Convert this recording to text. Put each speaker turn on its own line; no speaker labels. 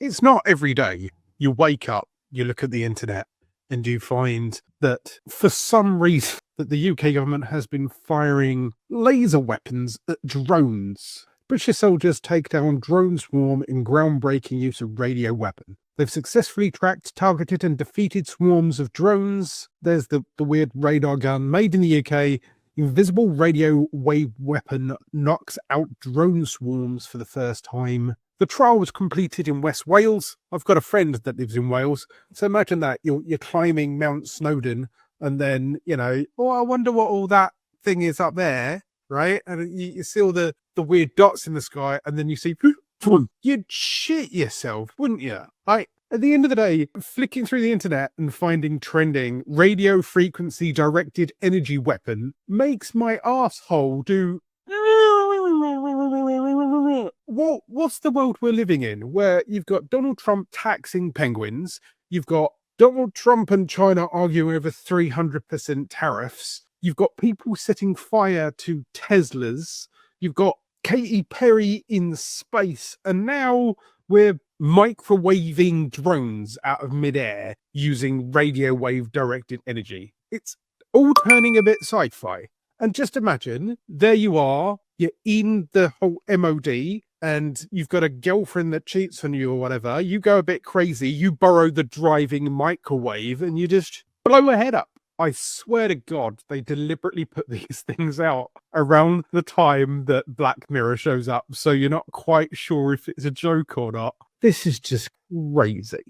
It's not every day you wake up, you look at the internet, and you find that for some reason that the UK government has been firing laser weapons at drones. British soldiers take down drone swarm in groundbreaking use of radio weapon. They've successfully tracked, targeted, and defeated swarms of drones. There's the weird radar gun made in the UK. Invisible radio wave weapon knocks out drone swarms for the first time. The trial was completed in West Wales. I've got a friend that lives in Wales. So imagine that. You're climbing Mount Snowdon and then, I wonder what all that thing is up there, right? And you see all the weird dots in the sky and then you see, you'd shit yourself, wouldn't you? Like, at the end of the day, flicking through the internet and finding trending radio frequency directed energy weapon makes my asshole do... What's the world we're living in where you've got Donald Trump taxing penguins, you've got Donald Trump and China arguing over 300% tariffs, you've got people setting fire to Teslas, you've got Katy Perry in space, and now we're microwaving drones out of midair using radio wave directed energy. It's all turning a bit sci-fi. And just imagine, there you are, you're in the whole MOD, and you've got a girlfriend that cheats on you or whatever. You go a bit crazy, you borrow the driving microwave, and you just blow her head up. I swear to God, they deliberately put these things out around the time that Black Mirror shows up, so you're not quite sure if it's a joke or not. This is just crazy.